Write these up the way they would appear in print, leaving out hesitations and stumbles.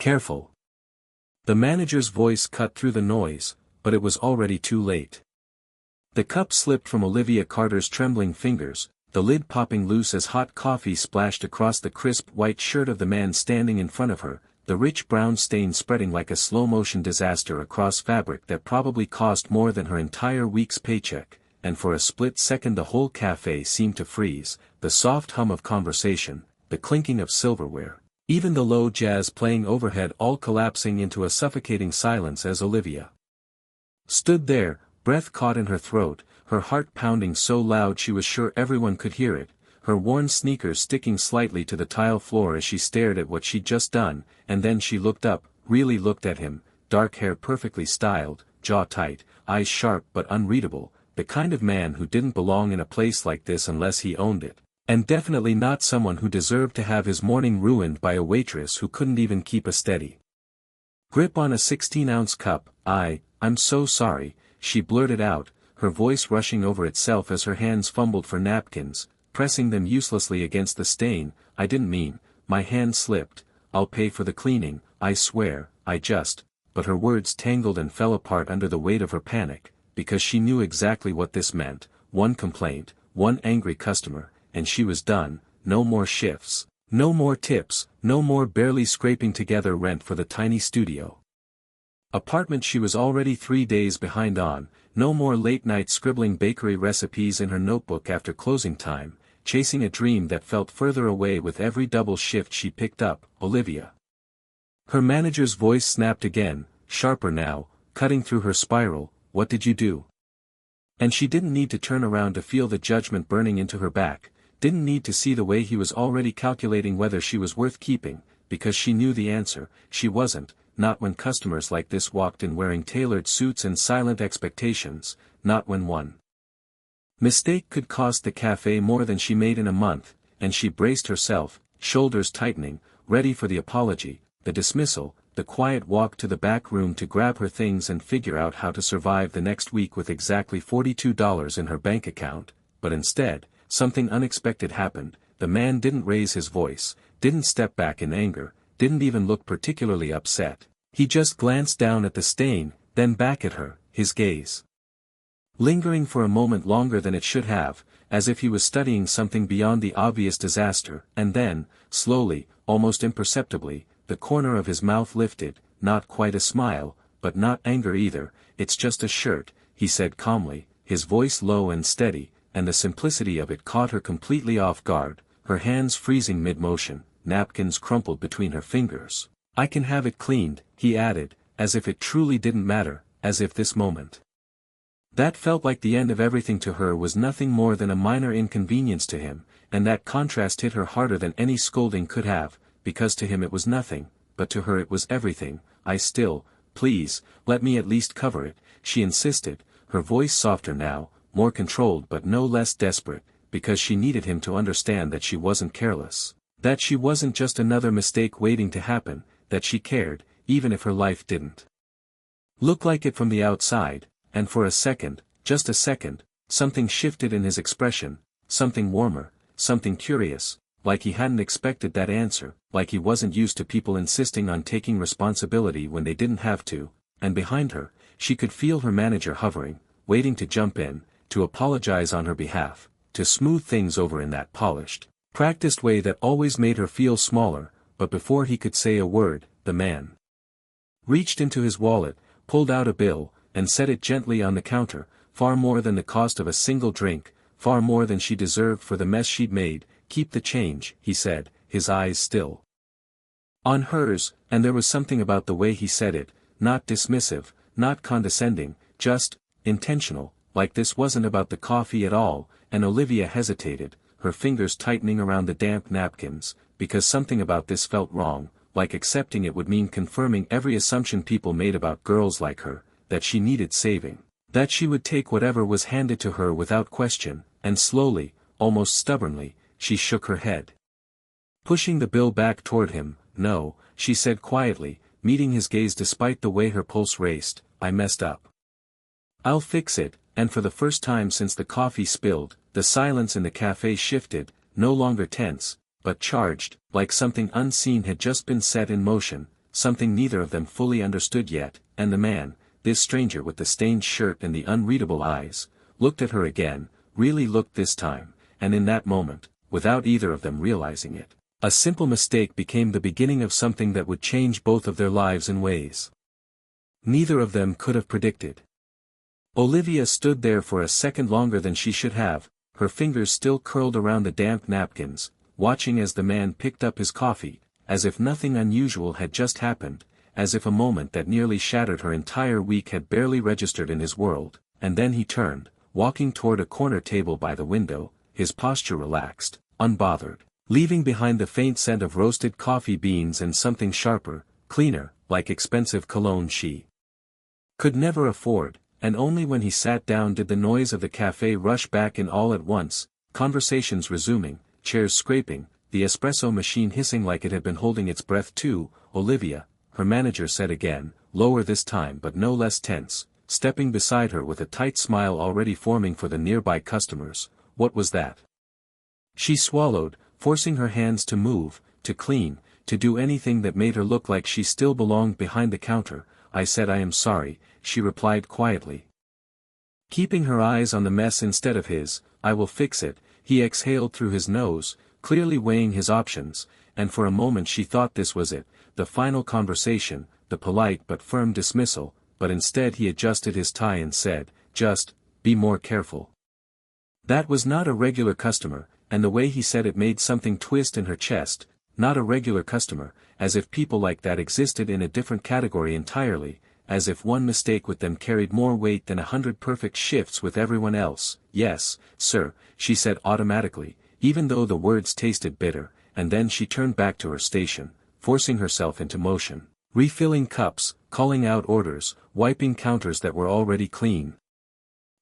Careful. The manager's voice cut through the noise, but it was already too late. The cup slipped from Olivia Carter's trembling fingers, the lid popping loose as hot coffee splashed across the crisp white shirt of the man standing in front of her, the rich brown stain spreading like a slow-motion disaster across fabric that probably cost more than her entire week's paycheck, and for a split second the whole cafe seemed to freeze, the soft hum of conversation, the clinking of silverware, even the low jazz playing overhead all collapsing into a suffocating silence as Olivia stood there, breath caught in her throat, her heart pounding so loud she was sure everyone could hear it, her worn sneakers sticking slightly to the tile floor as she stared at what she'd just done, and then she looked up, really looked at him, dark hair perfectly styled, jaw tight, eyes sharp but unreadable, the kind of man who didn't belong in a place like this unless he owned it, and definitely not someone who deserved to have his morning ruined by a waitress who couldn't even keep a steady grip on a 16-ounce cup. I'm so sorry, she blurted out, her voice rushing over itself as her hands fumbled for napkins, pressing them uselessly against the stain. I didn't mean, my hand slipped, I'll pay for the cleaning, I swear, but her words tangled and fell apart under the weight of her panic, because she knew exactly what this meant, one complaint, one angry customer, and she was done, no more shifts, no more tips, no more barely scraping together rent for the tiny studio apartment she was already 3 days behind on, no more late-night scribbling bakery recipes in her notebook after closing time, chasing a dream that felt further away with every double shift she picked up. Olivia. Her manager's voice snapped again, sharper now, cutting through her spiral. What did you do? And she didn't need to turn around to feel the judgment burning into her back, didn't need to see the way he was already calculating whether she was worth keeping, because she knew the answer, she wasn't. Not when customers like this walked in wearing tailored suits and silent expectations, not when one mistake could cost the cafe more than she made in a month, and she braced herself, shoulders tightening, ready for the apology, the dismissal, the quiet walk to the back room to grab her things and figure out how to survive the next week with exactly $42 in her bank account. But instead, something unexpected happened. The man didn't raise his voice, didn't step back in anger, didn't even look particularly upset. He just glanced down at the stain, then back at her, his gaze lingering for a moment longer than it should have, as if he was studying something beyond the obvious disaster, and then, slowly, almost imperceptibly, the corner of his mouth lifted, not quite a smile, but not anger either. It's just a shirt, he said calmly, his voice low and steady, and the simplicity of it caught her completely off guard, her hands freezing mid-motion, napkins crumpled between her fingers. I can have it cleaned, he added, as if it truly didn't matter, as if this moment that felt like the end of everything to her was nothing more than a minor inconvenience to him, and that contrast hit her harder than any scolding could have, because to him it was nothing, but to her it was everything. Please, let me at least cover it, she insisted, her voice softer now, more controlled but no less desperate, because she needed him to understand that she wasn't careless, that she wasn't just another mistake waiting to happen, that she cared, even if her life didn't look like it from the outside. And for a second, just a second, something shifted in his expression, something warmer, something curious, like he hadn't expected that answer, like he wasn't used to people insisting on taking responsibility when they didn't have to, and behind her, she could feel her manager hovering, waiting to jump in, to apologize on her behalf, to smooth things over in that polished, practiced way that always made her feel smaller. But before he could say a word, the man reached into his wallet, pulled out a bill, and set it gently on the counter. Far more than the cost of a single drink, far more than she deserved for the mess she'd made. Keep the change, he said, his eyes still on hers, and there was something about the way he said it, not dismissive, not condescending, just intentional, like this wasn't about the coffee at all. And Olivia hesitated, her fingers tightening around the damp napkins, because something about this felt wrong, like accepting it would mean confirming every assumption people made about girls like her, that she needed saving, that she would take whatever was handed to her without question. And slowly, almost stubbornly, she shook her head, pushing the bill back toward him. No, she said quietly, meeting his gaze despite the way her pulse raced, I messed up. I'll fix it. And for the first time since the coffee spilled, the silence in the cafe shifted, no longer tense, but charged, like something unseen had just been set in motion, something neither of them fully understood yet, and the man, this stranger with the stained shirt and the unreadable eyes, looked at her again, really looked this time, and in that moment, without either of them realizing it, a simple mistake became the beginning of something that would change both of their lives in ways neither of them could have predicted. Olivia stood there for a second longer than she should have, her fingers still curled around the damp napkins, watching as the man picked up his coffee, as if nothing unusual had just happened, as if a moment that nearly shattered her entire week had barely registered in his world, and then he turned, walking toward a corner table by the window, his posture relaxed, unbothered, leaving behind the faint scent of roasted coffee beans and something sharper, cleaner, like expensive cologne she could never afford, and only when he sat down did the noise of the cafe rush back in all at once, conversations resuming, chairs scraping, the espresso machine hissing like it had been holding its breath too. Olivia, her manager said again, lower this time but no less tense, stepping beside her with a tight smile already forming for the nearby customers. What was that? She swallowed, forcing her hands to move, to clean, to do anything that made her look like she still belonged behind the counter. I said I am sorry, she replied quietly. Keeping her eyes on the mess instead of his, I will fix it, he exhaled through his nose, clearly weighing his options, and for a moment she thought this was it, the final conversation, the polite but firm dismissal, but instead he adjusted his tie and said, just, be more careful. That was not a regular customer, and the way he said it made something twist in her chest, not a regular customer, as if people like that existed in a different category entirely, as if one mistake with them carried more weight than 100 perfect shifts with everyone else. Yes, sir, she said automatically, even though the words tasted bitter, and then she turned back to her station, forcing herself into motion, refilling cups, calling out orders, wiping counters that were already clean.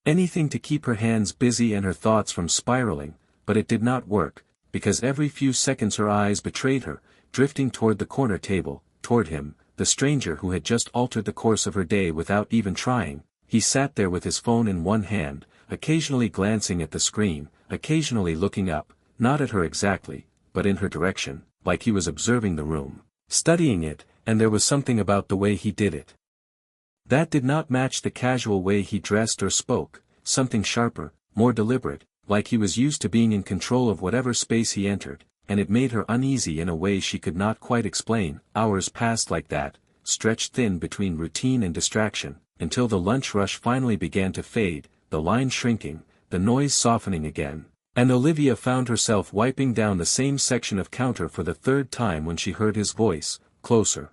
Anything to keep her hands busy and her thoughts from spiraling, but it did not work, because every few seconds her eyes betrayed her, drifting toward the corner table, toward him, the stranger who had just altered the course of her day without even trying. He sat there with his phone in one hand, occasionally glancing at the screen, occasionally looking up, not at her exactly, but in her direction, like he was observing the room, studying it, and there was something about the way he did it that did not match the casual way he dressed or spoke, something sharper, more deliberate, like he was used to being in control of whatever space he entered, and it made her uneasy in a way she could not quite explain. Hours passed like that, stretched thin between routine and distraction, until the lunch rush finally began to fade, the line shrinking, the noise softening again, and Olivia found herself wiping down the same section of counter for the third time when she heard his voice, closer.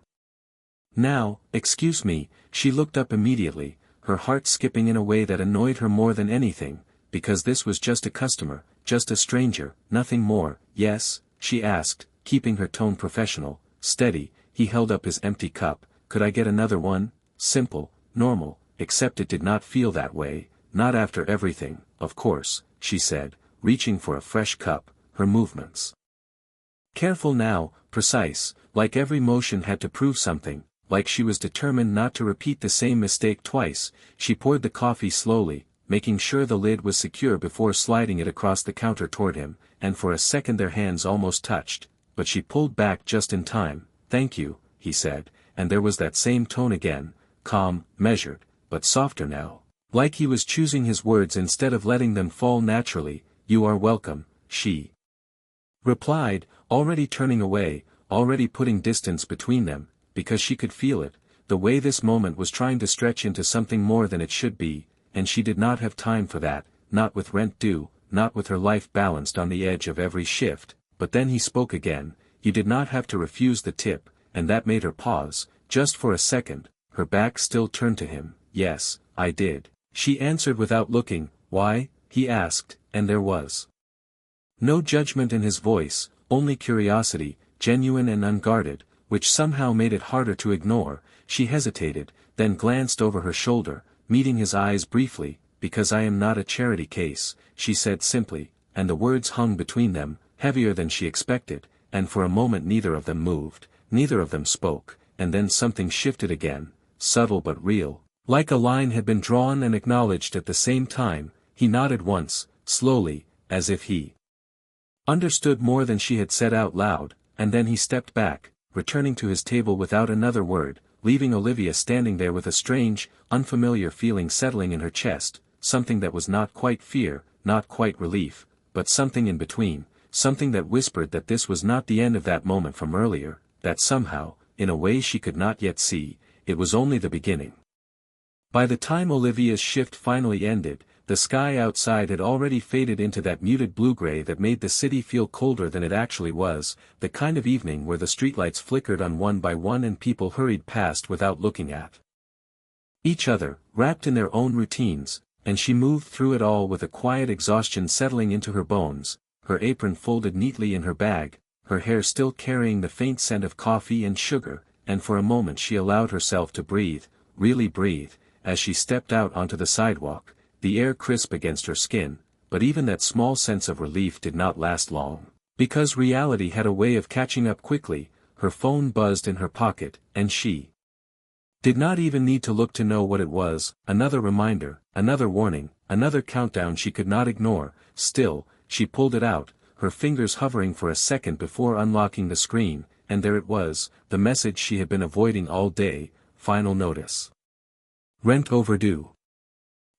Now, excuse me, she looked up immediately, her heart skipping in a way that annoyed her more than anything, because this was just a customer, just a stranger, nothing more. Yes, she asked, keeping her tone professional, steady. He held up his empty cup. Could I get another one? Simple, normal, except it did not feel that way, not after everything, of course, she said, reaching for a fresh cup, her movements careful now, precise, like every motion had to prove something, like she was determined not to repeat the same mistake twice. She poured the coffee slowly, making sure the lid was secure before sliding it across the counter toward him, and for a second their hands almost touched, but she pulled back just in time. Thank you, he said, and there was that same tone again, calm, measured, but softer now, like he was choosing his words instead of letting them fall naturally. You are welcome, she replied, already turning away, already putting distance between them, because she could feel it, the way this moment was trying to stretch into something more than it should be, and she did not have time for that, not with rent due, not with her life balanced on the edge of every shift. But then he spoke again. You did not have to refuse the tip, and that made her pause, just for a second, her back still turned to him. Yes, I did, she answered without looking. Why? He asked, and there was no judgment in his voice, only curiosity, genuine and unguarded, which somehow made it harder to ignore. She hesitated, then glanced over her shoulder, meeting his eyes briefly. Because I am not a charity case, she said simply, and the words hung between them, heavier than she expected, and for a moment neither of them moved, neither of them spoke, and then something shifted again, subtle but real, like a line had been drawn and acknowledged at the same time. He nodded once, slowly, as if he understood more than she had said out loud, and then he stepped back, returning to his table without another word, leaving Olivia standing there with a strange, unfamiliar feeling settling in her chest, something that was not quite fear, not quite relief, but something in between, something that whispered that this was not the end of that moment from earlier, that somehow, in a way she could not yet see, it was only the beginning. By the time Olivia's shift finally ended, the sky outside had already faded into that muted blue-gray that made the city feel colder than it actually was, the kind of evening where the streetlights flickered on one by one and people hurried past without looking at each other, wrapped in their own routines, and she moved through it all with a quiet exhaustion settling into her bones, her apron folded neatly in her bag, her hair still carrying the faint scent of coffee and sugar, and for a moment she allowed herself to breathe, really breathe, as she stepped out onto the sidewalk, the air crisp against her skin, but even that small sense of relief did not last long. Because reality had a way of catching up quickly, her phone buzzed in her pocket, and she did not even need to look to know what it was, another reminder, another warning, another countdown she could not ignore. Still, she pulled it out, her fingers hovering for a second before unlocking the screen, and there it was, the message she had been avoiding all day, final notice. Rent overdue.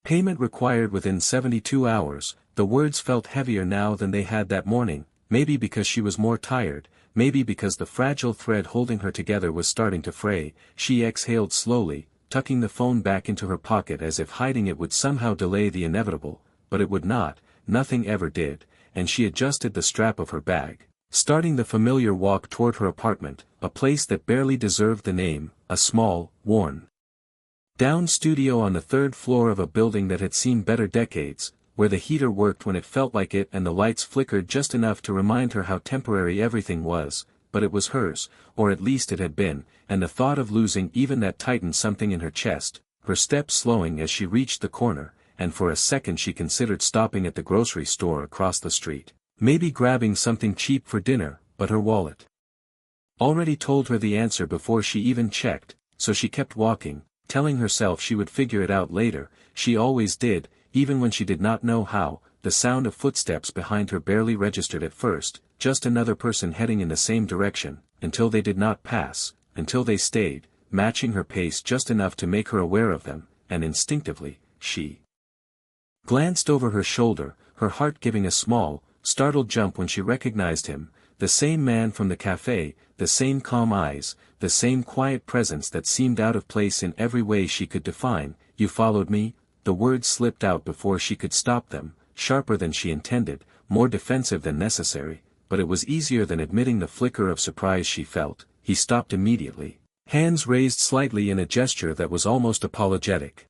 Payment required within 72 hours, the words felt heavier now than they had that morning, maybe because she was more tired, maybe because the fragile thread holding her together was starting to fray. She exhaled slowly, tucking the phone back into her pocket as if hiding it would somehow delay the inevitable, but it would not, nothing ever did, and she adjusted the strap of her bag, starting the familiar walk toward her apartment, a place that barely deserved the name, a small, worn-down studio on the third floor of a building that had seen better decades, where the heater worked when it felt like it and the lights flickered just enough to remind her how temporary everything was, but it was hers, or at least it had been, and the thought of losing even that tightened something in her chest, her steps slowing as she reached the corner, and for a second she considered stopping at the grocery store across the street, maybe grabbing something cheap for dinner, but her wallet already told her the answer before she even checked, so she kept walking, telling herself she would figure it out later. She always did, even when she did not know how. The sound of footsteps behind her barely registered at first, just another person heading in the same direction, until they did not pass, until they stayed, matching her pace just enough to make her aware of them, and instinctively, she glanced over her shoulder, her heart giving a small, startled jump when she recognized him, the same man from the cafe, the same calm eyes, the same quiet presence that seemed out of place in every way she could define. "You followed me?" The words slipped out before she could stop them, sharper than she intended, more defensive than necessary, but it was easier than admitting the flicker of surprise she felt. He stopped immediately, hands raised slightly in a gesture that was almost apologetic.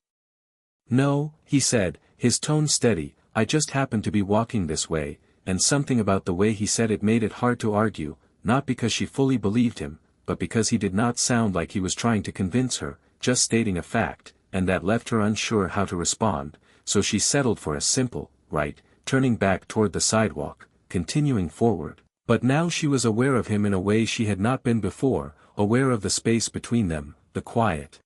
"No," he said, his tone steady, "I just happened to be walking this way," and something about the way he said it made it hard to argue, not because she fully believed him, but because he did not sound like he was trying to convince her, just stating a fact, and that left her unsure how to respond, so she settled for a simple, right, turning back toward the sidewalk, continuing forward. But now she was aware of him in a way she had not been before, aware of the space between them, the quiet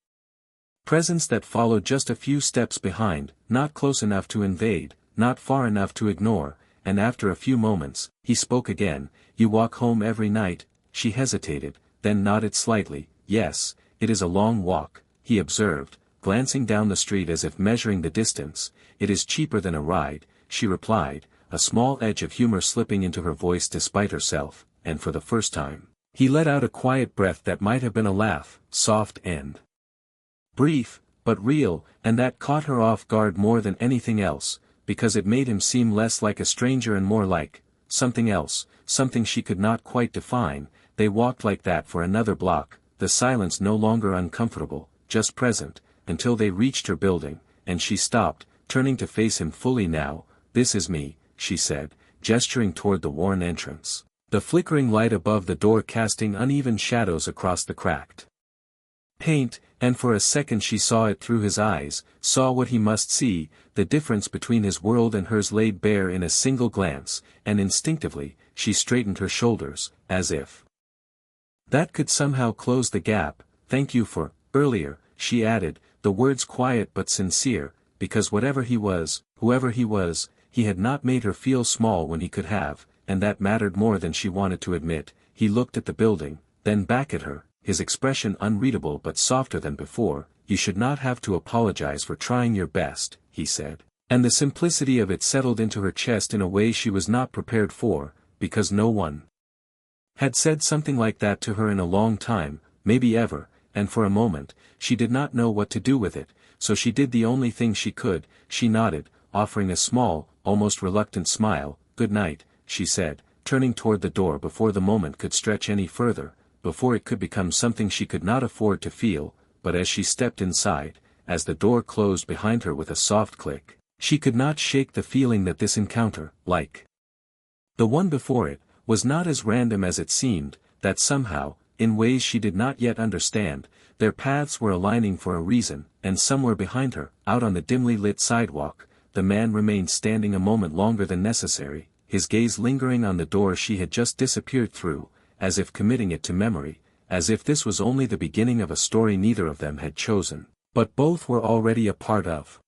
presence that followed just a few steps behind, not close enough to invade, not far enough to ignore, and after a few moments, he spoke again. "You walk home every night?" She hesitated, then nodded slightly. "Yes, it is a long walk," he observed, glancing down the street as if measuring the distance. "It is cheaper than a ride," she replied, a small edge of humor slipping into her voice despite herself, and for the first time, he let out a quiet breath that might have been a laugh, soft and brief, but real, and that caught her off guard more than anything else, because it made him seem less like a stranger and more like something else, something she could not quite define. They walked like that for another block, the silence no longer uncomfortable, just present, until they reached her building, and she stopped, turning to face him fully now. "This is me," she said, gesturing toward the worn entrance, the flickering light above the door casting uneven shadows across the cracked paint, and for a second she saw it through his eyes, saw what he must see, the difference between his world and hers laid bare in a single glance, and instinctively, she straightened her shoulders, as if that could somehow close the gap. "Thank you for, earlier," she added, the words quiet but sincere, because whatever he was, whoever he was, he had not made her feel small when he could have, and that mattered more than she wanted to admit. He looked at the building, then back at her, his expression unreadable but softer than before. "You should not have to apologize for trying your best," he said. And the simplicity of it settled into her chest in a way she was not prepared for, because no one had said something like that to her in a long time, maybe ever, and for a moment, she did not know what to do with it, so she did the only thing she could. She nodded, offering a small, almost reluctant smile. "Good night," she said, turning toward the door before the moment could stretch any further, before it could become something she could not afford to feel. But as she stepped inside, as the door closed behind her with a soft click, she could not shake the feeling that this encounter, like the one before it, was not as random as it seemed, that somehow, in ways she did not yet understand, their paths were aligning for a reason. And somewhere behind her, out on the dimly lit sidewalk, the man remained standing a moment longer than necessary, his gaze lingering on the door she had just disappeared through, as if committing it to memory, as if this was only the beginning of a story neither of them had chosen, but both were already a part of.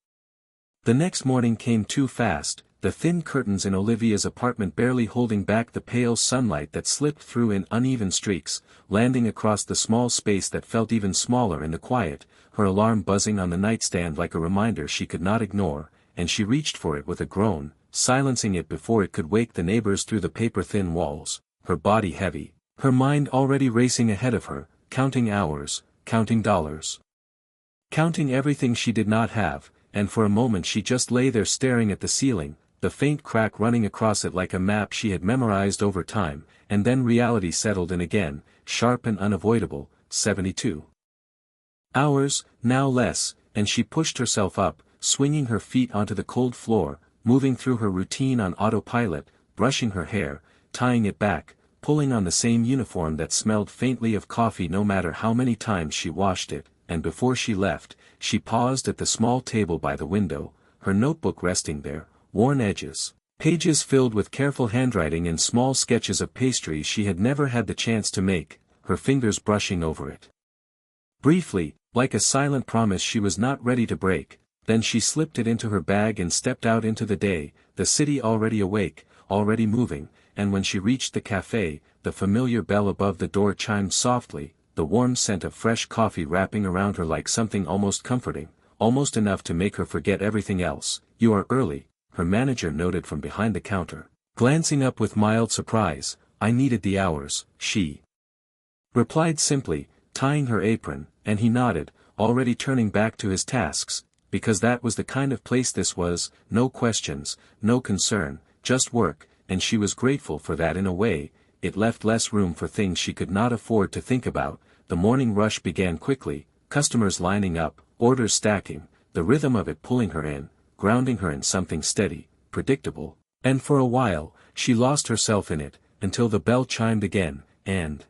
The next morning came too fast, the thin curtains in Olivia's apartment barely holding back the pale sunlight that slipped through in uneven streaks, landing across the small space that felt even smaller in the quiet, her alarm buzzing on the nightstand like a reminder she could not ignore, and she reached for it with a groan, silencing it before it could wake the neighbors through the paper-thin walls, her body heavy, her mind already racing ahead of her, counting hours, counting dollars, counting everything she did not have. And for a moment she just lay there staring at the ceiling, the faint crack running across it like a map she had memorized over time, and then reality settled in again, sharp and unavoidable. 72 hours, now less, and she pushed herself up, swinging her feet onto the cold floor, moving through her routine on autopilot, brushing her hair, tying it back, pulling on the same uniform that smelled faintly of coffee no matter how many times she washed it. And before she left, she paused at the small table by the window, her notebook resting there, worn edges, pages filled with careful handwriting and small sketches of pastries she had never had the chance to make, her fingers brushing over it. Briefly, like a silent promise she was not ready to break, then she slipped it into her bag and stepped out into the day, the city already awake, already moving, and when she reached the cafe, the familiar bell above the door chimed softly, the warm scent of fresh coffee wrapping around her like something almost comforting, almost enough to make her forget everything else. "You are early," her manager noted from behind the counter, glancing up with mild surprise. "I needed the hours," she replied simply, tying her apron, and he nodded, already turning back to his tasks, because that was the kind of place this was, no questions, no concern, just work, and she was grateful for that in a way. It left less room for things she could not afford to think about. The morning rush began quickly, customers lining up, orders stacking, the rhythm of it pulling her in, grounding her in something steady, predictable, and for a while, she lost herself in it, until the bell chimed again, and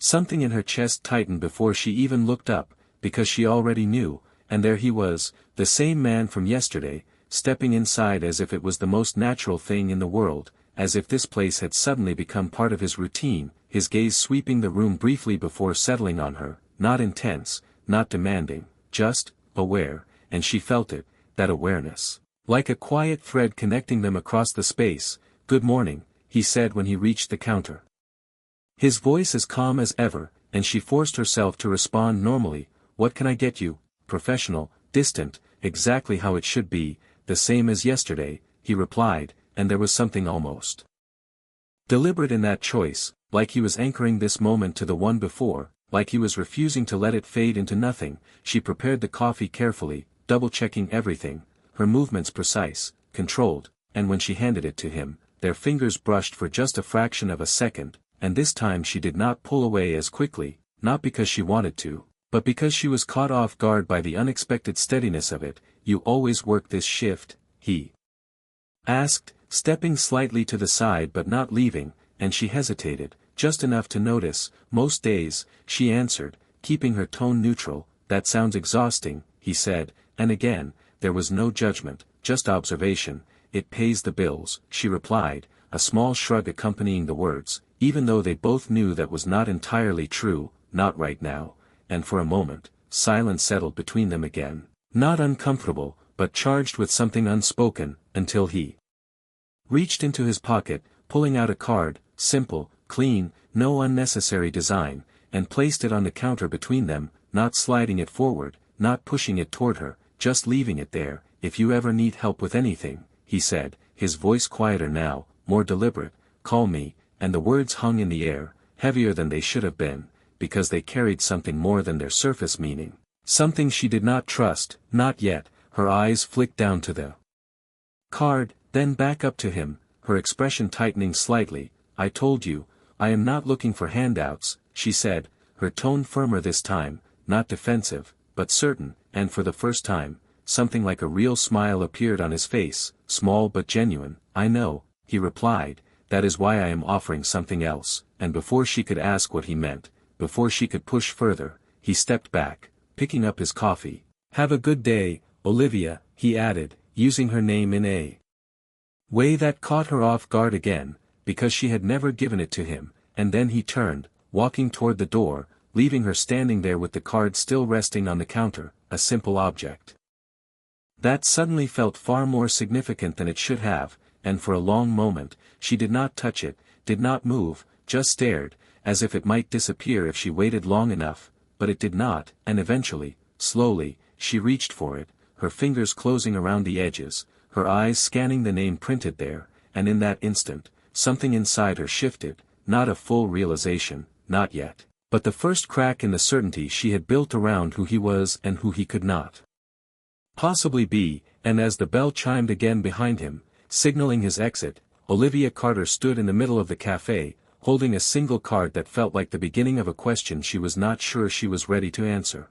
something in her chest tightened before she even looked up, because she already knew, and there he was, the same man from yesterday, stepping inside as if it was the most natural thing in the world, as if this place had suddenly become part of his routine, his gaze sweeping the room briefly before settling on her, not intense, not demanding, just aware, and she felt it, that awareness, like a quiet thread connecting them across the space. "Good morning," he said when he reached the counter. His voice as calm as ever, and she forced herself to respond normally. "What can I get you?" Professional, distant, exactly how it should be, the same as yesterday, he replied, and there was something almost deliberate in that choice, like he was anchoring this moment to the one before, like he was refusing to let it fade into nothing. She prepared the coffee carefully, double-checking everything, her movements precise, controlled, and when she handed it to him, their fingers brushed for just a fraction of a second, and this time she did not pull away as quickly, not because she wanted to, but because she was caught off guard by the unexpected steadiness of it. "You always work this shift?" he asked, stepping slightly to the side but not leaving, and she hesitated, just enough to notice. "Most days," she answered, keeping her tone neutral. "That sounds exhausting," he said, and again, there was no judgment, just observation. "It pays the bills," she replied, a small shrug accompanying the words, even though they both knew that was not entirely true, not right now, and for a moment, silence settled between them again, not uncomfortable, but charged with something unspoken, until he reached into his pocket, pulling out a card. "Simple, clean, no unnecessary design, and placed it on the counter between them, not sliding it forward, not pushing it toward her, just leaving it there. "If you ever need help with anything," he said, his voice quieter now, more deliberate, "call me," and the words hung in the air, heavier than they should have been, because they carried something more than their surface meaning. Something she did not trust, not yet. Her eyes flicked down to the card, then back up to him, her expression tightening slightly. "I told you, I am not looking for handouts," she said, her tone firmer this time, not defensive, but certain, and for the first time, something like a real smile appeared on his face, small but genuine. "I know," he replied, "that is why I am offering something else," and before she could ask what he meant, before she could push further, he stepped back, picking up his coffee. "Have a good day, Olivia," he added, using her name in a way that caught her off guard again, because she had never given it to him, and then he turned, walking toward the door, leaving her standing there with the card still resting on the counter, a simple object that suddenly felt far more significant than it should have, and for a long moment, she did not touch it, did not move, just stared, as if it might disappear if she waited long enough, but it did not, and eventually, slowly, she reached for it, her fingers closing around the edges, her eyes scanning the name printed there, and in that instant, something inside her shifted, not a full realization, not yet, but the first crack in the certainty she had built around who he was and who he could not possibly be. And as the bell chimed again behind him, signaling his exit, Olivia Carter stood in the middle of the cafe, holding a single card that felt like the beginning of a question she was not sure she was ready to answer.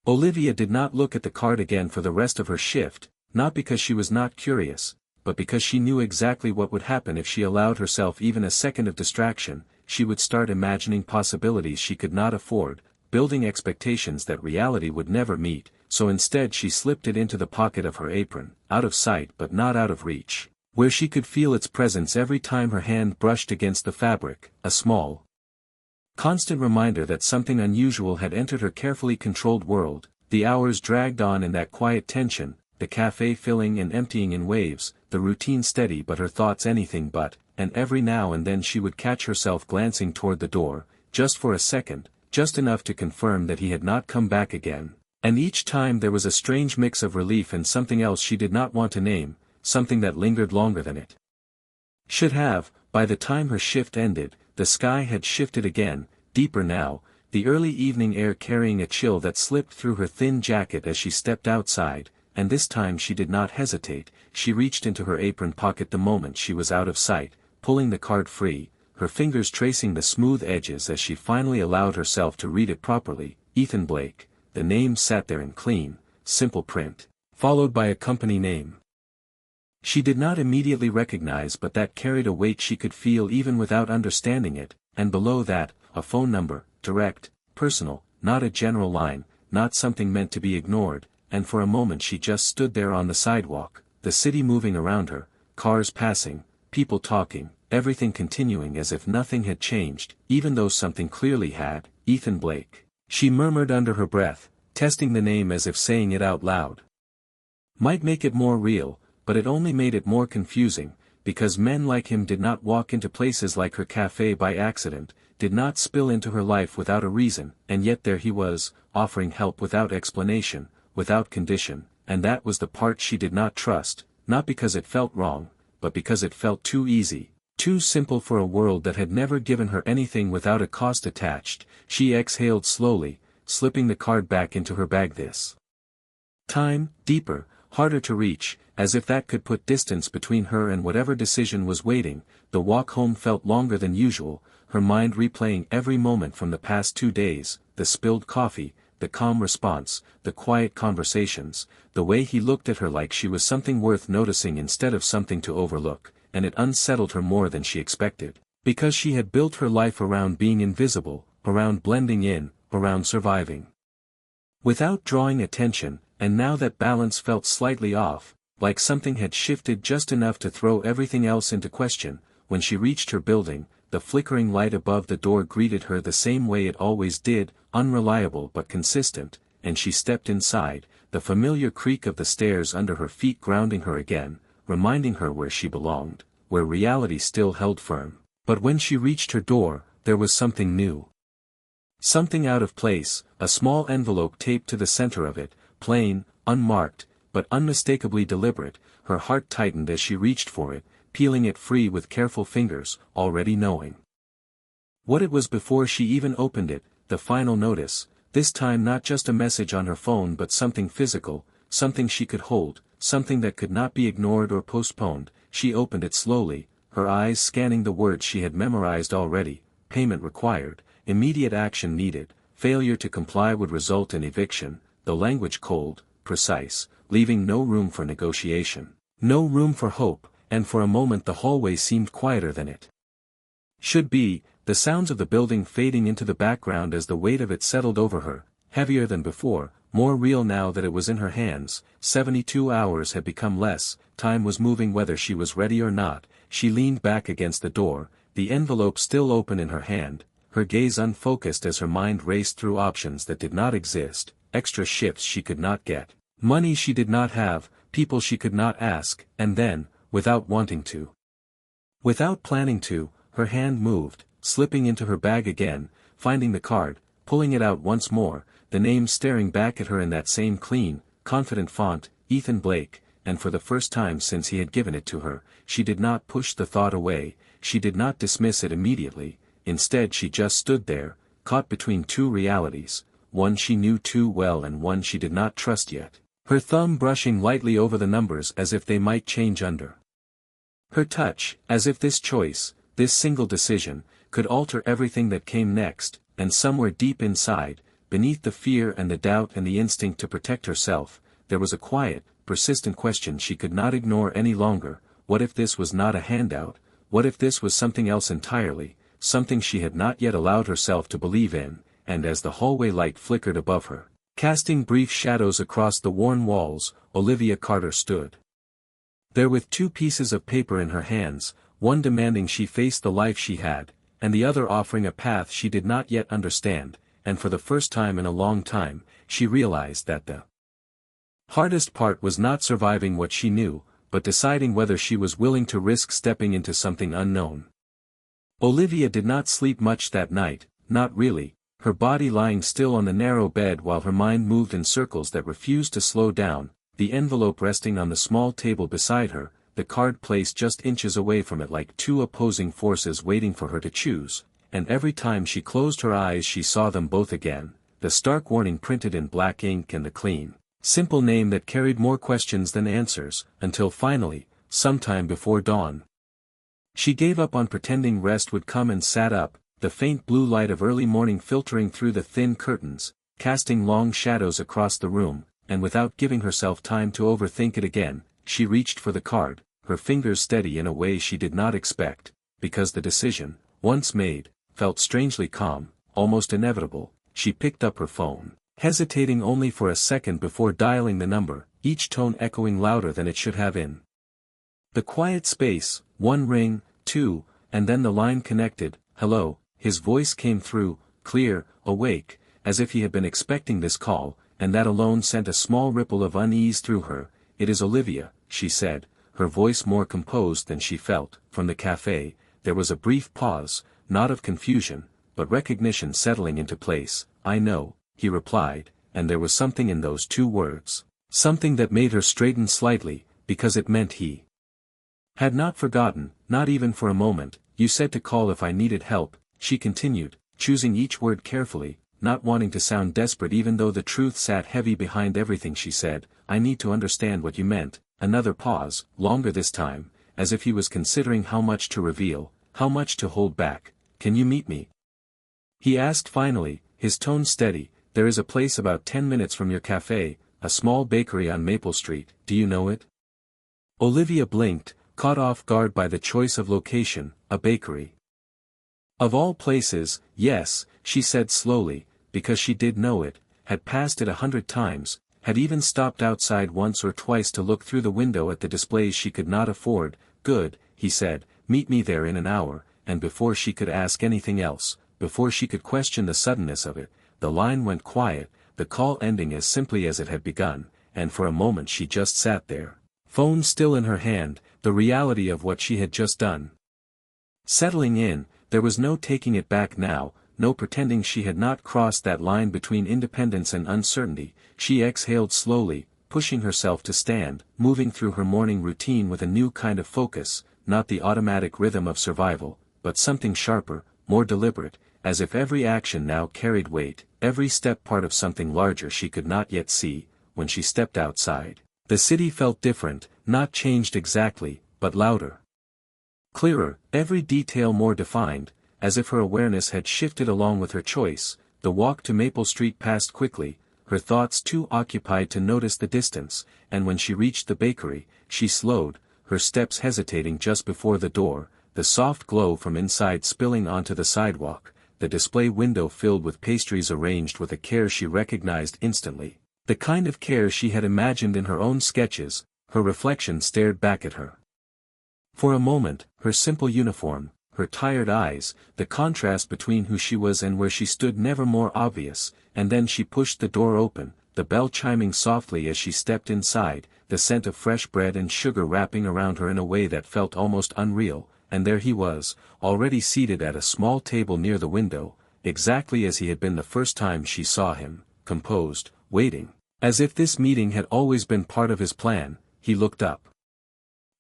Olivia did not look at the card again for the rest of her shift, not because she was not curious, but because she knew exactly what would happen if she allowed herself even a second of distraction. She would start imagining possibilities she could not afford, building expectations that reality would never meet, so instead she slipped it into the pocket of her apron, out of sight but not out of reach, where she could feel its presence every time her hand brushed against the fabric, a small, constant reminder that something unusual had entered her carefully controlled world. The hours dragged on in that quiet tension, the cafe filling and emptying in waves, the routine steady but her thoughts anything but, and every now and then she would catch herself glancing toward the door, just for a second, just enough to confirm that he had not come back again, and each time there was a strange mix of relief and something else she did not want to name, something that lingered longer than it should have. By the time her shift ended, the sky had shifted again, deeper now, the early evening air carrying a chill that slipped through her thin jacket as she stepped outside, and this time she did not hesitate. She reached into her apron pocket the moment she was out of sight, pulling the card free, her fingers tracing the smooth edges as she finally allowed herself to read it properly. Ethan Blake. The name sat there in clean, simple print, followed by a company name she did not immediately recognize but that carried a weight she could feel even without understanding it, and below that, a phone number, direct, personal, not a general line, not something meant to be ignored. And for a moment she just stood there on the sidewalk, the city moving around her, cars passing, people talking, everything continuing as if nothing had changed, even though something clearly had. Ethan Blake, she murmured under her breath, testing the name as if saying it out loud might make it more real, but it only made it more confusing, because men like him did not walk into places like her cafe by accident, did not spill into her life without a reason, and yet there he was, offering help without explanation, without condition, and that was the part she did not trust, not because it felt wrong, but because it felt too easy, too simple for a world that had never given her anything without a cost attached. She exhaled slowly, slipping the card back into her bag this time, deeper, harder to reach, as if that could put distance between her and whatever decision was waiting. The walk home felt longer than usual, her mind replaying every moment from the past 2 days, the spilled coffee, the calm response, the quiet conversations, the way he looked at her like she was something worth noticing instead of something to overlook, and it unsettled her more than she expected, because she had built her life around being invisible, around blending in, around surviving without drawing attention, and now that balance felt slightly off, like something had shifted just enough to throw everything else into question. When she reached her building, the flickering light above the door greeted her the same way it always did, unreliable but consistent, and she stepped inside, the familiar creak of the stairs under her feet grounding her again, reminding her where she belonged, where reality still held firm. But when she reached her door, there was something new. Something out of place, a small envelope taped to the center of it, plain, unmarked, but unmistakably deliberate. Her heart tightened as she reached for it, peeling it free with careful fingers, already knowing what it was before she even opened it, the final notice, this time not just a message on her phone but something physical, something she could hold, something that could not be ignored or postponed. She opened it slowly, her eyes scanning the words she had memorized already: payment required, immediate action needed, failure to comply would result in eviction, the language cold, precise, leaving no room for negotiation, no room for hope, and for a moment the hallway seemed quieter than it should be, the sounds of the building fading into the background as the weight of it settled over her, heavier than before, more real now that it was in her hands. 72 hours had become less, time was moving whether she was ready or not. She leaned back against the door, the envelope still open in her hand, her gaze unfocused as her mind raced through options that did not exist, extra shifts she could not get, money she did not have, people she could not ask, and then, without wanting to, without planning to, her hand moved, slipping into her bag again, finding the card, pulling it out once more, the name staring back at her in that same clean, confident font, Ethan Blake, and for the first time since he had given it to her, she did not push the thought away, she did not dismiss it immediately, instead she just stood there, caught between two realities, one she knew too well and one she did not trust yet, her thumb brushing lightly over the numbers as if they might change under her touch, as if this choice, this single decision, could alter everything that came next. And somewhere deep inside, beneath the fear and the doubt and the instinct to protect herself, there was a quiet, persistent question she could not ignore any longer: what if this was not a handout, what if this was something else entirely, something she had not yet allowed herself to believe in? And as the hallway light flickered above her, casting brief shadows across the worn walls, Olivia Carter stood there with two pieces of paper in her hands, one demanding she face the life she had, and the other offering a path she did not yet understand. And for the first time in a long time, she realized that the hardest part was not surviving what she knew, but deciding whether she was willing to risk stepping into something unknown. Olivia did not sleep much that night, not really, her body lying still on the narrow bed while her mind moved in circles that refused to slow down, the envelope resting on the small table beside her, the card placed just inches away from it like two opposing forces waiting for her to choose, and every time she closed her eyes she saw them both again, the stark warning printed in black ink and the clean, simple name that carried more questions than answers, until finally, sometime before dawn, she gave up on pretending rest would come and sat up, the faint blue light of early morning filtering through the thin curtains, casting long shadows across the room, and without giving herself time to overthink it again, she reached for the card, her fingers steady in a way she did not expect, because the decision, once made, felt strangely calm, almost inevitable. She picked up her phone, hesitating only for a second before dialing the number, each tone echoing louder than it should have in the quiet space. One ring, two, and then the line connected. Hello, his voice came through, clear, awake, as if he had been expecting this call, and that alone sent a small ripple of unease through her. It is Olivia, she said, her voice more composed than she felt. From the cafe, there was a brief pause, not of confusion, but recognition settling into place. I know, he replied, and there was something in those two words, something that made her straighten slightly, because it meant he had not forgotten, not even for a moment. You said to call if I needed help, she continued, choosing each word carefully, not wanting to sound desperate even though the truth sat heavy behind everything she said. I need to understand what you meant. Another pause, longer this time, as if he was considering how much to reveal, how much to hold back. Can you meet me? He asked finally, his tone steady. There is a place about 10 minutes from your cafe, a small bakery on Maple Street. Do you know it? Olivia blinked, caught off guard by the choice of location. A bakery. Of all places, yes, she said slowly, because she did know it, had passed it 100 times, had even stopped outside once or twice to look through the window at the displays she could not afford. Good, he said, meet me there in an hour. And before she could ask anything else, before she could question the suddenness of it, the line went quiet, the call ending as simply as it had begun, and for a moment she just sat there, phone still in her hand, the reality of what she had just done Settling in, there was no taking it back now, no pretending she had not crossed that line between independence and uncertainty. She exhaled slowly, pushing herself to stand, moving through her morning routine with a new kind of focus, not the automatic rhythm of survival, but something sharper, more deliberate, as if every action now carried weight, every step part of something larger she could not yet see. When she stepped outside, the city felt different, not changed exactly, but louder. Clearer, every detail more defined, as if her awareness had shifted along with her choice. The walk to Maple Street passed quickly, her thoughts too occupied to notice the distance, and when she reached the bakery, she slowed, her steps hesitating just before the door, the soft glow from inside spilling onto the sidewalk, the display window filled with pastries arranged with a care she recognized instantly, the kind of care she had imagined in her own sketches. Her reflection stared back at her. For a moment, her simple uniform, her tired eyes, the contrast between who she was and where she stood never more obvious, and then she pushed the door open, the bell chiming softly as she stepped inside, the scent of fresh bread and sugar wrapping around her in a way that felt almost unreal, and there he was, already seated at a small table near the window, exactly as he had been the first time she saw him, composed, waiting. As if this meeting had always been part of his plan, he looked up.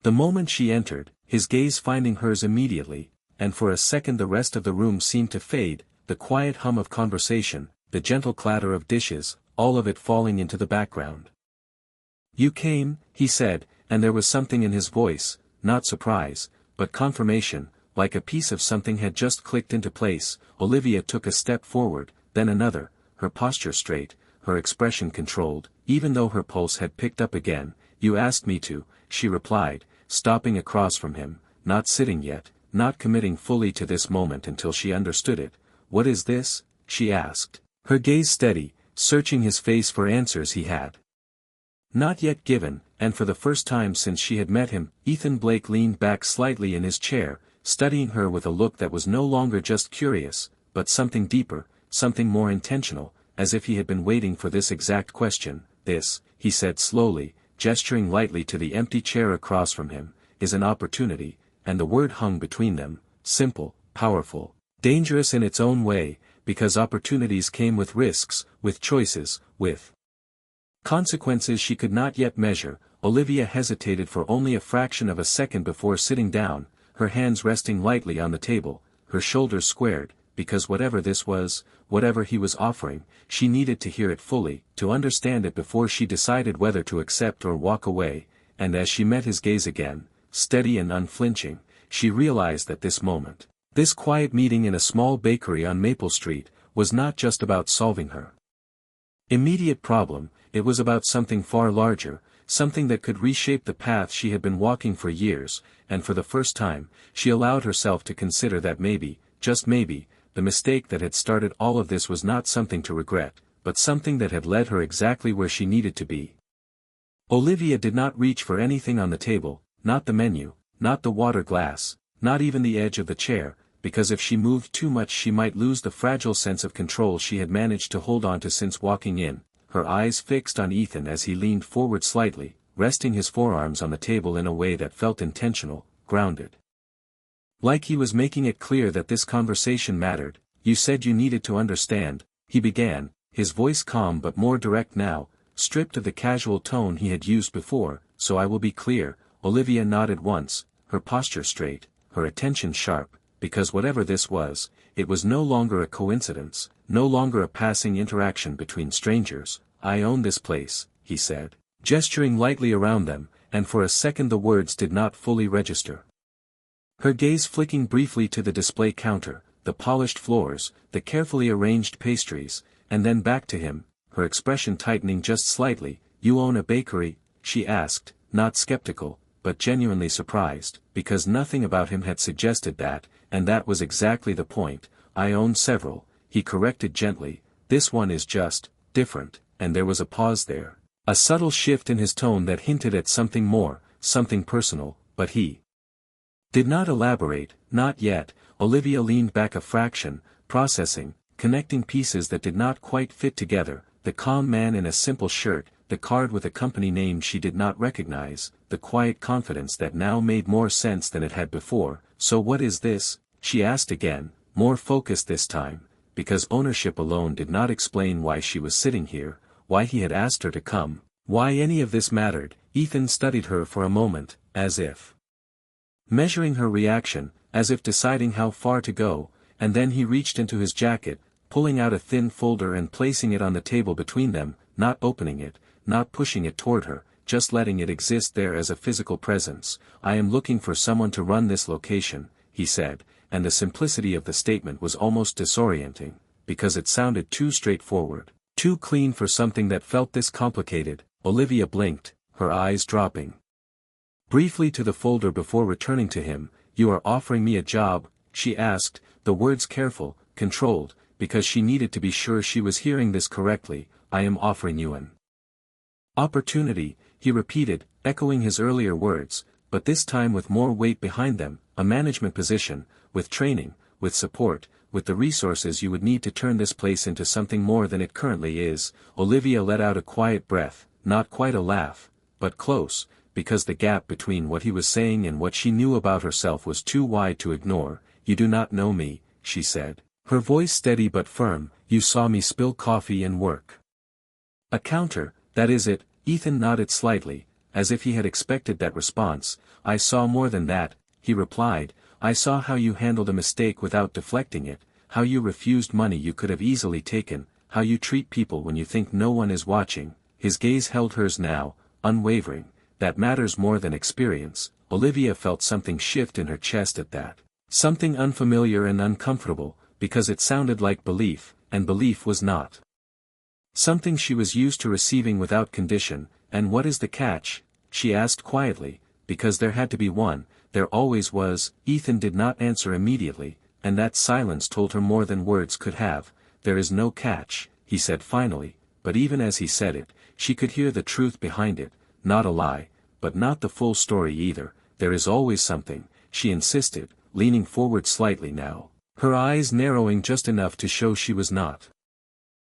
The moment she entered, his gaze finding hers immediately, and for a second the rest of the room seemed to fade, the quiet hum of conversation, the gentle clatter of dishes, all of it falling into the background. "You came," he said, and there was something in his voice, not surprise, but confirmation, like a piece of something had just clicked into place. Olivia took a step forward, then another, her posture straight, her expression controlled, even though her pulse had picked up again. "You asked me to," she replied, stopping across from him, not sitting yet, not committing fully to this moment until she understood it. "What is this?" she asked, her gaze steady, searching his face for answers he had not yet given, and for the first time since she had met him. Ethan Blake leaned back slightly in his chair, studying her with a look that was no longer just curious, but something deeper, something more intentional, as if he had been waiting for this exact question. "This," he said slowly, gesturing lightly to the empty chair across from him, "is an opportunity," and the word hung between them, simple, powerful, dangerous in its own way, because opportunities came with risks, with choices, with consequences she could not yet measure. Olivia hesitated for only a fraction of a second before sitting down, her hands resting lightly on the table, her shoulders squared, because whatever this was, whatever he was offering, she needed to hear it fully, to understand it before she decided whether to accept or walk away. And as she met his gaze again, steady and unflinching, she realized that this moment, this quiet meeting in a small bakery on Maple Street, was not just about solving her immediate problem. It was about something far larger, something that could reshape the path she had been walking for years, and for the first time, she allowed herself to consider that maybe, just maybe, the mistake that had started all of this was not something to regret, but something that had led her exactly where she needed to be. Olivia did not reach for anything on the table, not the menu, not the water glass, not even the edge of the chair, because if she moved too much she might lose the fragile sense of control she had managed to hold on to since walking in. Her eyes fixed on Ethan as he leaned forward slightly, resting his forearms on the table in a way that felt intentional, grounded. Like he was making it clear that this conversation mattered. "You said you needed to understand," he began, his voice calm but more direct now, stripped of the casual tone he had used before. "So I will be clear." Olivia nodded once, her posture straight, her attention sharp, because whatever this was, it was no longer a coincidence, no longer a passing interaction between strangers. "I own this place," he said, gesturing lightly around them, and for a second the words did not fully register. Her gaze flicking briefly to the display counter, the polished floors, the carefully arranged pastries, and then back to him, her expression tightening just slightly. "You own a bakery?" she asked, not skeptical, but genuinely surprised, because nothing about him had suggested that, and that was exactly the point. "I own several," he corrected gently. "This one is just different," and there was a pause there, a subtle shift in his tone that hinted at something more, something personal, but he did not elaborate, not yet. Olivia leaned back a fraction, processing, connecting pieces that did not quite fit together, the calm man in a simple shirt, the card with a company name she did not recognize, the quiet confidence that now made more sense than it had before, "So what is this?" she asked again, more focused this time, because ownership alone did not explain why she was sitting here, why he had asked her to come, why any of this mattered. Ethan studied her for a moment, as if measuring her reaction, as if deciding how far to go, and then he reached into his jacket, pulling out a thin folder and placing it on the table between them, not opening it, not pushing it toward her, just letting it exist there as a physical presence. "I am looking for someone to run this location," he said, and the simplicity of the statement was almost disorienting, because it sounded too straightforward, too clean for something that felt this complicated. Olivia blinked, her eyes dropping briefly to the folder before returning to him. "You are offering me a job?" she asked, the words careful, controlled, because she needed to be sure she was hearing this correctly. "I am offering you an opportunity," he repeated, echoing his earlier words, but this time with more weight behind them, "a management position, with training, with support, with the resources you would need to turn this place into something more than it currently is." Olivia let out a quiet breath, not quite a laugh, but close, because the gap between what he was saying and what she knew about herself was too wide to ignore. "You do not know me," she said, her voice steady but firm. "You saw me spill coffee and work a counter, that is it." Ethan nodded slightly, as if he had expected that response. "I saw more than that," he replied. "I saw how you handled a mistake without deflecting it, how you refused money you could have easily taken, how you treat people when you think no one is watching." His gaze held hers now, unwavering. "That matters more than experience." Olivia felt something shift in her chest at that. Something unfamiliar and uncomfortable, because it sounded like belief, and belief was not something she was used to receiving without condition. "And what is the catch?" she asked quietly, because there had to be one, there always was. Ethan did not answer immediately, and that silence told her more than words could have. "There is no catch," he said finally, but even as he said it, she could hear the truth behind it, not a lie, but not the full story either. "There is always something," she insisted, leaning forward slightly now, her eyes narrowing just enough to show she was not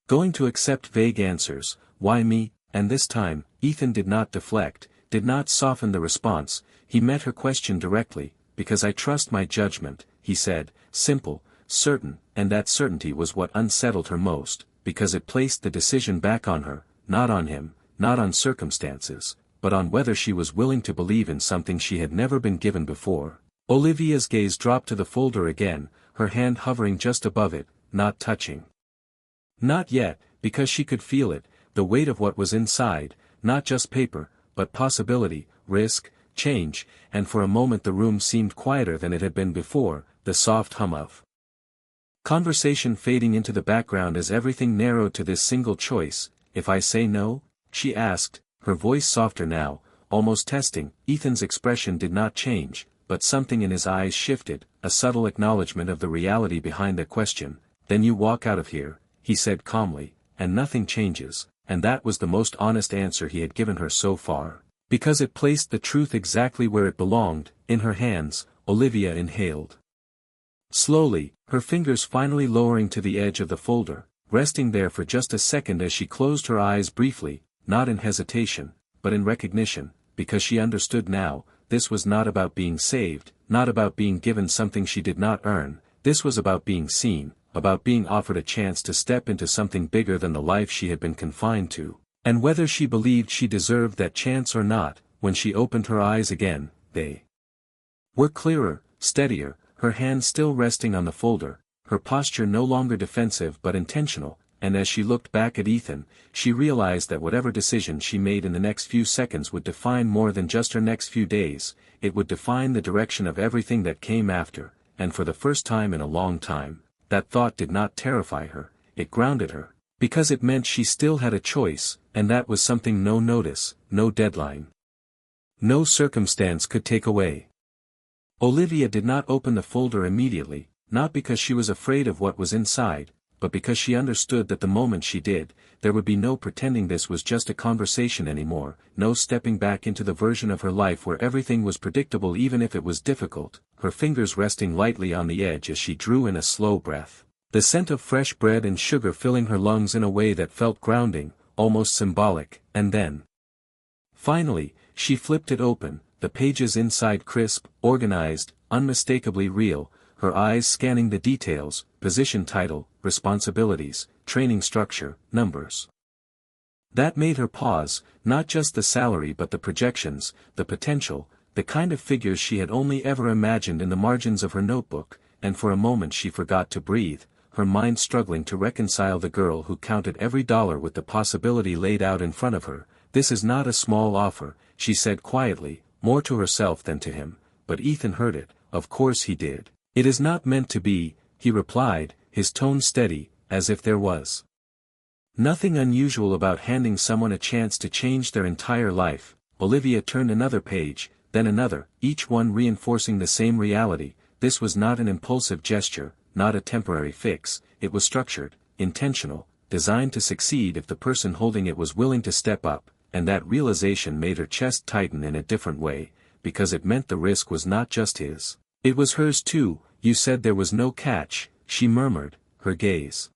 going to accept vague answers. "Why me?" And this time, Ethan did not deflect, did not soften the response. He met her question directly. "Because I trust my judgment," he said, simple, certain, and that certainty was what unsettled her most, because it placed the decision back on her, not on him, not on circumstances, but on whether she was willing to believe in something she had never been given before. Olivia's gaze dropped to the folder again, her hand hovering just above it, not touching. Not yet, because she could feel it, the weight of what was inside, not just paper, but possibility, risk, change, and for a moment the room seemed quieter than it had been before, the soft hum of conversation fading into the background as everything narrowed to this single choice. "If I say no?" she asked, her voice softer now, almost testing. Ethan's expression did not change, but something in his eyes shifted, a subtle acknowledgement of the reality behind the question. "Then you walk out of here," he said calmly, "and nothing changes." And that was the most honest answer he had given her so far, because it placed the truth exactly where it belonged, in her hands. Olivia inhaled slowly, her fingers finally lowering to the edge of the folder, resting there for just a second as she closed her eyes briefly, not in hesitation, but in recognition, because she understood now. This was not about being saved, not about being given something she did not earn. This was about being seen, about being offered a chance to step into something bigger than the life she had been confined to. And whether she believed she deserved that chance or not, when she opened her eyes again, they were clearer, steadier, her hand still resting on the folder, her posture no longer defensive but intentional. And as she looked back at Ethan, she realized that whatever decision she made in the next few seconds would define more than just her next few days. It would define the direction of everything that came after. And for the first time in a long time, that thought did not terrify her, it grounded her, because it meant she still had a choice, and that was something no notice, no deadline, no circumstance could take away. Olivia did not open the folder immediately, not because she was afraid of what was inside, but because she understood that the moment she did, there would be no pretending this was just a conversation anymore, no stepping back into the version of her life where everything was predictable even if it was difficult, her fingers resting lightly on the edge as she drew in a slow breath, the scent of fresh bread and sugar filling her lungs in a way that felt grounding, almost symbolic. And then, finally, she flipped it open, the pages inside crisp, organized, unmistakably real, her eyes scanning the details, position title, responsibilities, training structure, numbers. That made her pause, not just the salary but the projections, the potential, the kind of figures she had only ever imagined in the margins of her notebook, and for a moment she forgot to breathe, her mind struggling to reconcile the girl who counted every dollar with the possibility laid out in front of her. This is not a small offer, she said quietly, more to herself than to him, but Ethan heard it, of course he did. It is not meant to be, he replied, his tone steady, as if there was nothing unusual about handing someone a chance to change their entire life. Olivia turned another page, then another, each one reinforcing the same reality. This was not an impulsive gesture, not a temporary fix, it was structured, intentional, designed to succeed if the person holding it was willing to step up, and that realization made her chest tighten in a different way, because it meant the risk was not just his. It was hers too. You said there was no catch, she murmured, her gaze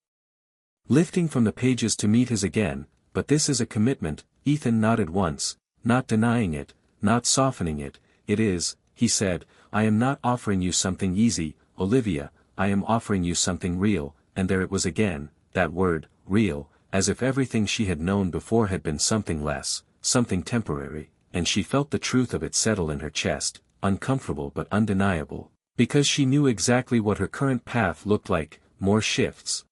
lifting from the pages to meet his again, but this is a commitment. Ethan nodded once, not denying it, not softening it. It is, he said. I am not offering you something easy, Olivia, I am offering you something real. And there it was again, that word, real, as if everything she had known before had been something less, something temporary, and she felt the truth of it settle in her chest, uncomfortable but undeniable, because she knew exactly what her current path looked like: more shifts,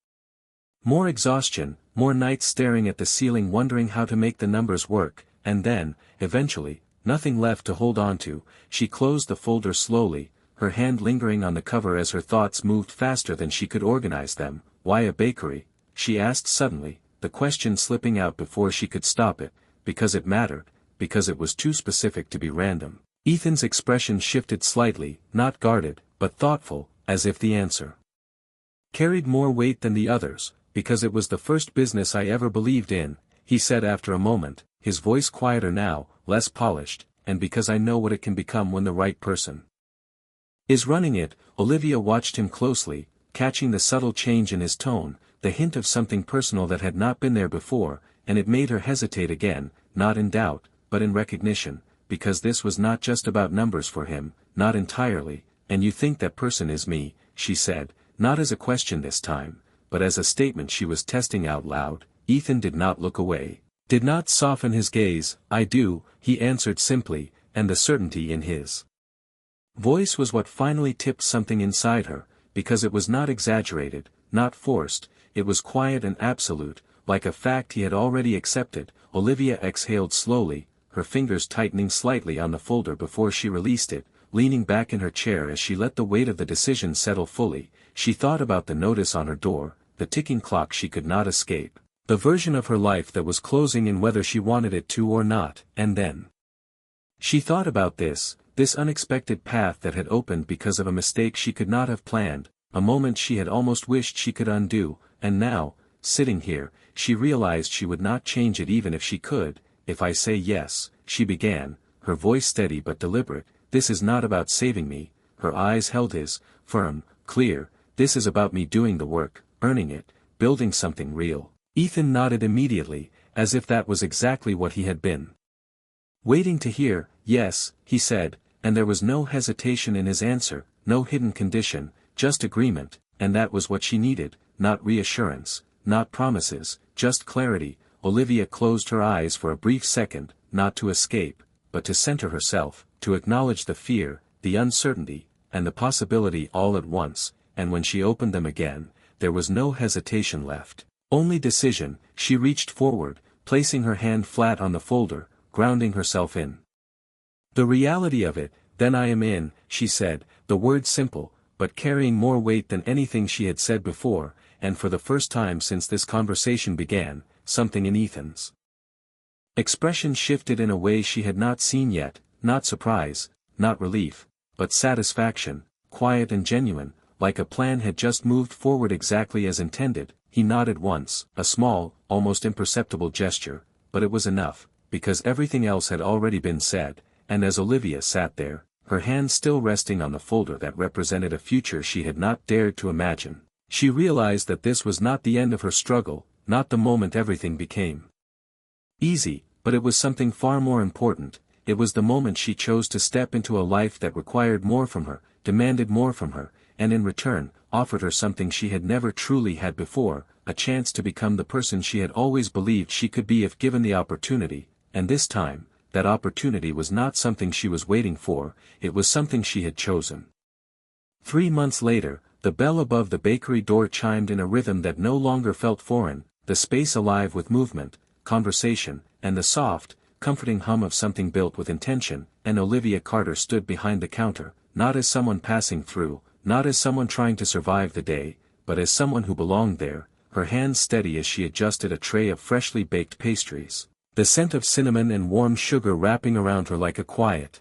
more exhaustion, more nights staring at the ceiling wondering how to make the numbers work, and then, eventually, nothing left to hold on to. She closed the folder slowly, her hand lingering on the cover as her thoughts moved faster than she could organize them. Why a bakery? She asked suddenly, the question slipping out before she could stop it. Because it mattered, because it was too specific to be random. Ethan's expression shifted slightly, not guarded, but thoughtful, as if the answer carried more weight than the others. Because it was the first business I ever believed in, he said after a moment, his voice quieter now, less polished, and because I know what it can become when the right person is running it. Olivia watched him closely, catching the subtle change in his tone, the hint of something personal that had not been there before, and it made her hesitate again, not in doubt, but in recognition, because this was not just about numbers for him, not entirely. And you think that person is me, she said, not as a question this time, but as a statement she was testing out loud. Ethan did not look away, did not soften his gaze. I do, he answered simply, and the certainty in his voice was what finally tipped something inside her, because it was not exaggerated, not forced, it was quiet and absolute, like a fact he had already accepted. Olivia exhaled slowly, her fingers tightening slightly on the folder before she released it, leaning back in her chair as she let the weight of the decision settle fully. She thought about the notice on her door, the ticking clock she could not escape, the version of her life that was closing in whether she wanted it to or not, and then she thought about this unexpected path that had opened because of a mistake she could not have planned, a moment she had almost wished she could undo, and now, sitting here, she realized she would not change it even if she could. If I say yes, she began, her voice steady but deliberate, this is not about saving me. Her eyes held his, firm, clear. This is about me doing the work, earning it, building something real. Ethan nodded immediately, as if that was exactly what he had been waiting to hear. Yes, he said, and there was no hesitation in his answer, no hidden condition, just agreement, and that was what she needed, not reassurance, not promises, just clarity. Olivia closed her eyes for a brief second, not to escape, but to center herself, to acknowledge the fear, the uncertainty, and the possibility all at once. And when she opened them again, there was no hesitation left, only decision. She reached forward, placing her hand flat on the folder, grounding herself in the reality of it. Then I am in, she said, the word simple, but carrying more weight than anything she had said before, and for the first time since this conversation began, something in Ethan's expression shifted in a way she had not seen yet, not surprise, not relief, but satisfaction, quiet and genuine, like a plan had just moved forward exactly as intended. He nodded once, a small, almost imperceptible gesture, but it was enough, because everything else had already been said. And as Olivia sat there, her hand still resting on the folder that represented a future she had not dared to imagine, she realized that this was not the end of her struggle, not the moment everything became easy, but it was something far more important. it was the moment she chose to step into a life that required more from her, demanded more from her, and in return, offered her something she had never truly had before, a chance to become the person she had always believed she could be if given the opportunity, and this time, that opportunity was not something she was waiting for, it was something she had chosen. 3 months later, the bell above the bakery door chimed in a rhythm that no longer felt foreign, the space alive with movement, conversation, and the soft, comforting hum of something built with intention, and Olivia Carter stood behind the counter, not as someone passing through, not as someone trying to survive the day, but as someone who belonged there, her hands steady as she adjusted a tray of freshly baked pastries, the scent of cinnamon and warm sugar wrapping around her like a quiet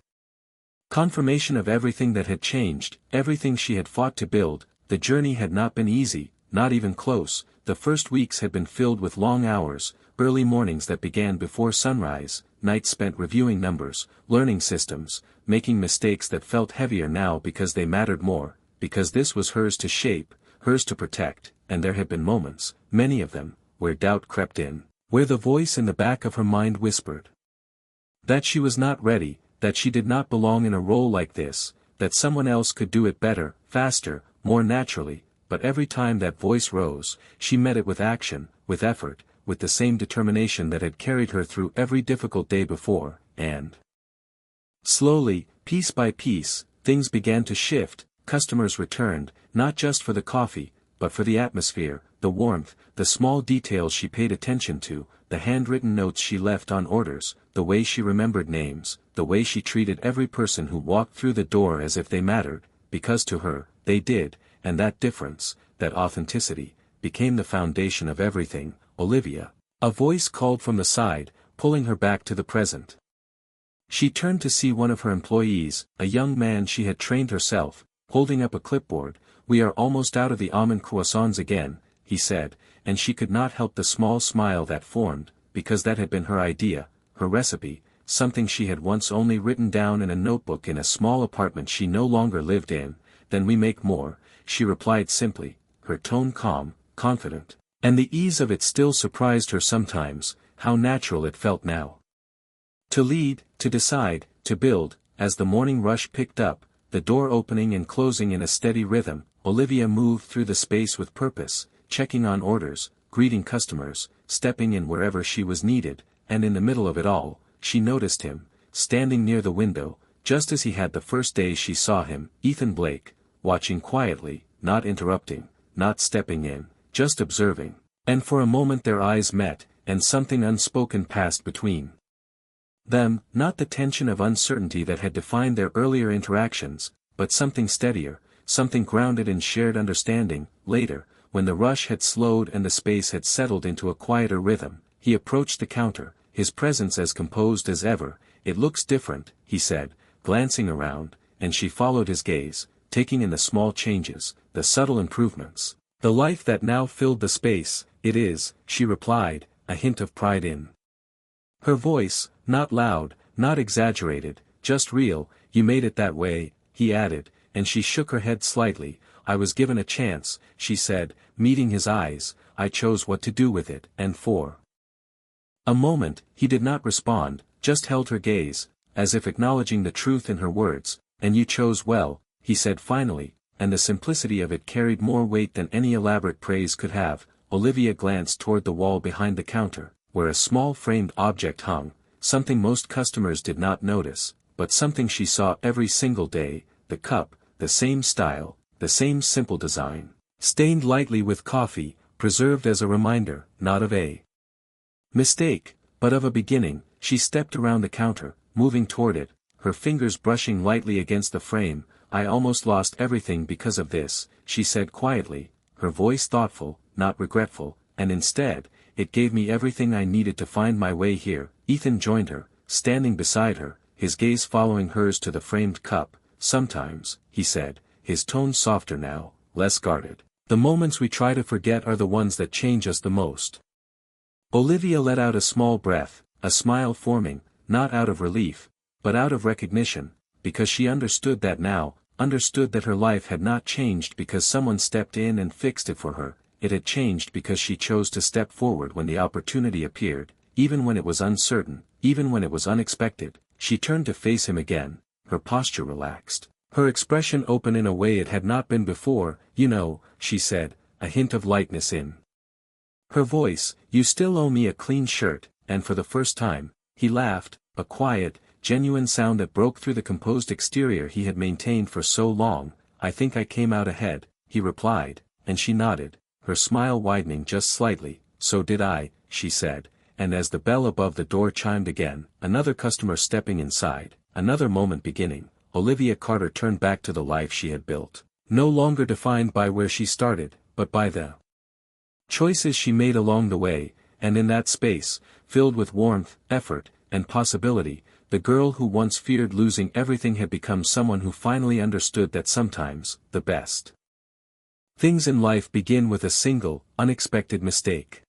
confirmation of everything that had changed, everything she had fought to build. The journey had not been easy, not even close. The first weeks had been filled with long hours, early mornings that began before sunrise, nights spent reviewing numbers, learning systems, making mistakes that felt heavier now because they mattered more, because this was hers to shape, hers to protect, and there had been moments, many of them, where doubt crept in, where the voice in the back of her mind whispered that she was not ready, that she did not belong in a role like this, that someone else could do it better, faster, more naturally. But every time that voice rose, she met it with action, with effort, with the same determination that had carried her through every difficult day before, and slowly, piece by piece, things began to shift. Customers returned, not just for the coffee, but for the atmosphere, the warmth, the small details she paid attention to, the handwritten notes she left on orders, the way she remembered names, the way she treated every person who walked through the door as if they mattered, because to her, they did, and that difference, that authenticity, became the foundation of everything. Olivia. A voice called from the side, pulling her back to the present. She turned to see one of her employees, a young man she had trained herself, holding up a clipboard. "We are almost out of the almond croissants again," he said, and she could not help the small smile that formed, because that had been her idea, her recipe, something she had once only written down in a notebook in a small apartment she no longer lived in. "Then we make more," she replied simply, her tone calm, confident, and the ease of it still surprised her sometimes, how natural it felt now. To lead, to decide, to build. As the morning rush picked up, the door opening and closing in a steady rhythm, Olivia moved through the space with purpose, checking on orders, greeting customers, stepping in wherever she was needed, and in the middle of it all, she noticed him, standing near the window, just as he had the first day she saw him, Ethan Blake, watching quietly, not interrupting, not stepping in, just observing. And for a moment their eyes met, and something unspoken passed between them, not the tension of uncertainty that had defined their earlier interactions, but something steadier, something grounded in shared understanding. Later, when the rush had slowed and the space had settled into a quieter rhythm, he approached the counter, his presence as composed as ever. "It looks different," he said, glancing around, and she followed his gaze, taking in the small changes, the subtle improvements, the life that now filled the space. "It is," she replied, a hint of pride in her voice, not loud, not exaggerated, just real. "You made it that way," he added, and she shook her head slightly. "I was given a chance," she said, meeting his eyes. "I chose what to do with it." And for a moment, he did not respond, just held her gaze, as if acknowledging the truth in her words. "And you chose well," he said finally, and the simplicity of it carried more weight than any elaborate praise could have. Olivia glanced toward the wall behind the counter, where a small framed object hung, something most customers did not notice, but something she saw every single day, the cup, the same style, the same simple design, stained lightly with coffee, preserved as a reminder, not of a mistake, but of a beginning. She stepped around the counter, moving toward it, her fingers brushing lightly against the frame. "I almost lost everything because of this," she said quietly, her voice thoughtful, not regretful, "and instead, it gave me everything I needed to find my way here." Ethan joined her, standing beside her, his gaze following hers to the framed cup. "Sometimes," he said, his tone softer now, less guarded, "the moments we try to forget are the ones that change us the most." Olivia let out a small breath, a smile forming, not out of relief, but out of recognition, because she understood that now, understood that her life had not changed because someone stepped in and fixed it for her. It had changed because she chose to step forward when the opportunity appeared, even when it was uncertain, even when it was unexpected. She turned to face him again, her posture relaxed, her expression open in a way it had not been before. "You know," she said, a hint of lightness in her voice, "you still owe me a clean shirt," and for the first time, he laughed, a quiet, genuine sound that broke through the composed exterior he had maintained for so long. "I think I came out ahead," he replied, and she nodded, her smile widening just slightly. "So did I," she said, and as the bell above the door chimed again, another customer stepping inside, another moment beginning, Olivia Carter turned back to the life she had built, no longer defined by where she started, but by the choices she made along the way, and in that space, filled with warmth, effort, and possibility, the girl who once feared losing everything had become someone who finally understood that sometimes, the best things in life begin with a single, unexpected mistake.